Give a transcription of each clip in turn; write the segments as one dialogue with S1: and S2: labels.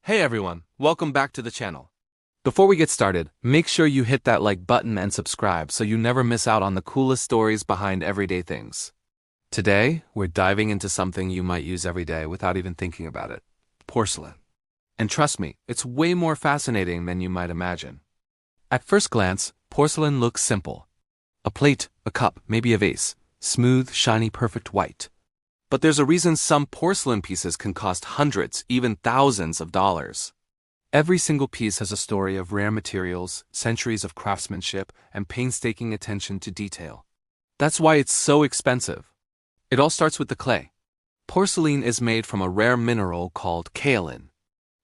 S1: Hey everyone, welcome back to the channel. Before we get started, make sure you hit that like button and subscribe so you never miss out on the coolest stories behind everyday things. Today, we're diving into something you might use every day without even thinking about it: porcelain. And trust me, it's way more fascinating than you might imagine. At first glance, porcelain looks simple. A plate, a cup, maybe a vase. Smooth, shiny, perfect white. But there's a reason some porcelain pieces can cost hundreds, even thousands of dollars. Every single piece has a story of rare materials, centuries of craftsmanship, and painstaking attention to detail. That's why it's so expensive. It all starts with the clay. Porcelain is made from a rare mineral called kaolin.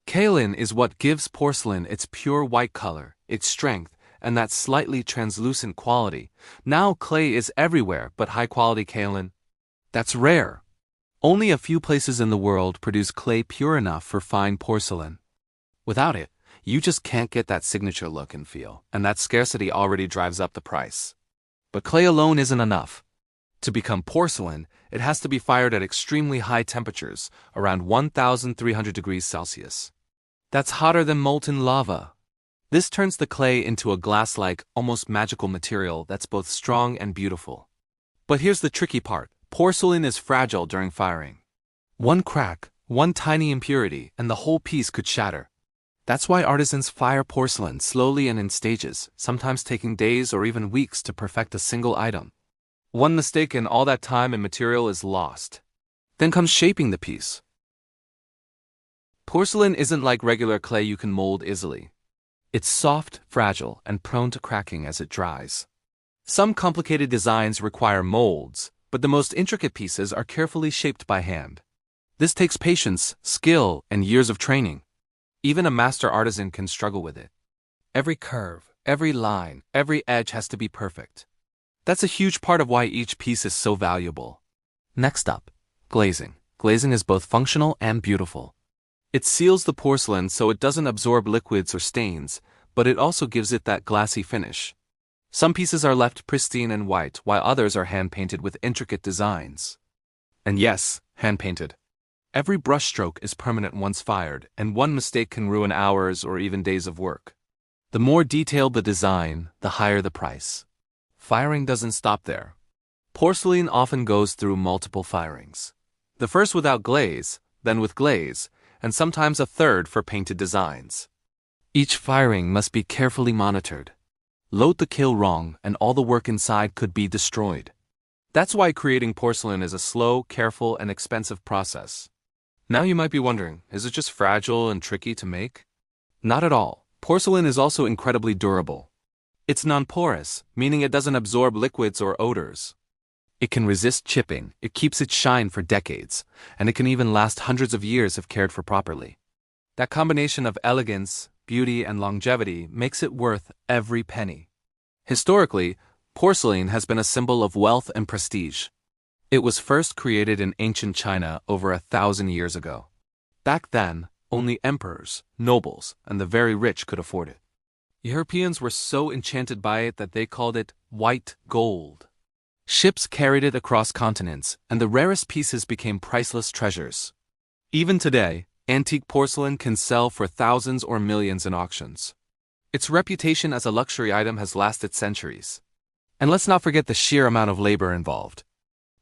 S1: Kaolin is what gives porcelain its pure white color, its strength, and that slightly translucent quality. Now clay is everywhere, but high-quality kaolin, that's rare. Only a few places in the world produce clay pure enough for fine porcelain. Without it, you just can't get that signature look and feel, and that scarcity already drives up the price. But clay alone isn't enough. To become porcelain, it has to be fired at extremely high temperatures, around 1,300 degrees Celsius. That's hotter than molten lava. This turns the clay into a glass-like, almost magical material that's both strong and beautiful. But here's the tricky part. Porcelain is fragile during firing. One crack, one tiny impurity, and the whole piece could shatter. That's why artisans fire porcelain slowly and in stages, sometimes taking days or even weeks to perfect a single item. One mistake and all that time and material is lost. Then comes shaping the piece. Porcelain isn't like regular clay you can mold easily. It's soft, fragile, and prone to cracking as it dries. Some complicated designs require molds, but the most intricate pieces are carefully shaped by hand. This takes patience, skill, and years of training. Even a master artisan can struggle with it. Every curve, every line, every edge has to be perfect. That's a huge part of why each piece is so valuable. Next up, glazing. Glazing is both functional and beautiful. It seals the porcelain so it doesn't absorb liquids or stains, but it also gives it that glassy finish. Some pieces are left pristine and white, while others are hand-painted with intricate designs. And yes, hand-painted. Every brushstroke is permanent once fired, and one mistake can ruin hours or even days of work. The more detailed the design, the higher the price. Firing doesn't stop there. Porcelain often goes through multiple firings. The first without glaze, then with glaze, and sometimes a third for painted designs. Each firing must be carefully monitored. Load the kiln wrong, and all the work inside could be destroyed. That's why creating porcelain is a slow, careful, and expensive process. Now you might be wondering, is it just fragile and tricky to make? Not at all. Porcelain is also incredibly durable. It's non-porous, meaning it doesn't absorb liquids or odors. It can resist chipping, it keeps its shine for decades, and it can even last hundreds of years if cared for properly. That combination of elegance, beauty, and longevity makes it worth every penny. Historically, porcelain has been a symbol of wealth and prestige. It was first created in ancient China over 1,000 years ago. Back then, only emperors, nobles, and the very rich could afford it. Europeans were so enchanted by it that they called it white gold. Ships carried it across continents, and the rarest pieces became priceless treasures. Even today, antique porcelain can sell for thousands or millions in auctions. Its reputation as a luxury item has lasted centuries. And let's not forget the sheer amount of labor involved.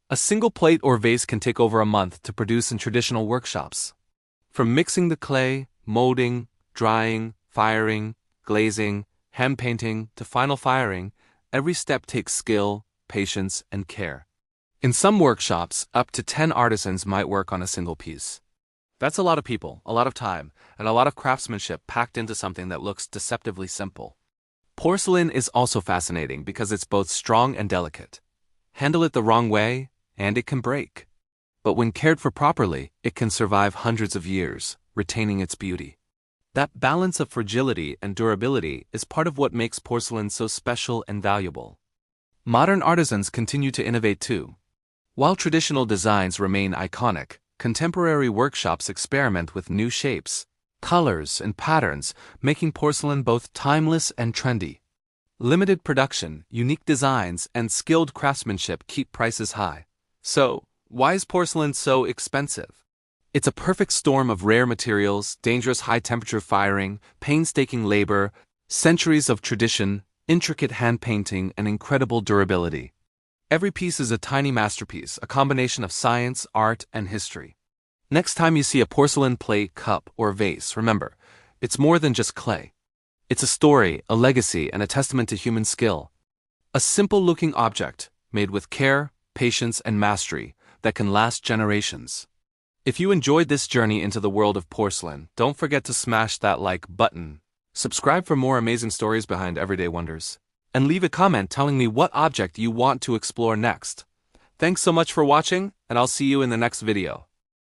S1: A single plate or vase can take over a month to produce in traditional workshops. From mixing the clay, molding, drying, firing, glazing, hand painting, to final firing, every step takes skill, patience, and care. In some workshops, up to 10 artisans might work on a single piece. That's a lot of people, a lot of time, and a lot of craftsmanship packed into something that looks deceptively simple. Porcelain is also fascinating because it's both strong and delicate. Handle it the wrong way, and it can break. But when cared for properly, it can survive hundreds of years, retaining its beauty. That balance of fragility and durability is part of what makes porcelain so special and valuable. Modern artisans continue to innovate too. While traditional designs remain iconic, contemporary workshops experiment with new shapes, colors, and patterns, making porcelain both timeless and trendy. Limited production, unique designs, and skilled craftsmanship keep prices high. So, why is porcelain so expensive? It's a perfect storm of rare materials, dangerous high-temperature firing, painstaking labor, centuries of tradition, intricate hand-painting, and incredible durability. Every piece is a tiny masterpiece, a combination of science, art, and history. Next time you see a porcelain plate, cup, or vase, remember, it's more than just clay. It's a story, a legacy, and a testament to human skill. A simple-looking object, made with care, patience, and mastery, that can last generations. If you enjoyed this journey into the world of porcelain, don't forget to smash that like button. Subscribe for more amazing stories behind everyday wonders. And leave a comment telling me what object you want to explore next. Thanks so much for watching, and I'll see you in the next video.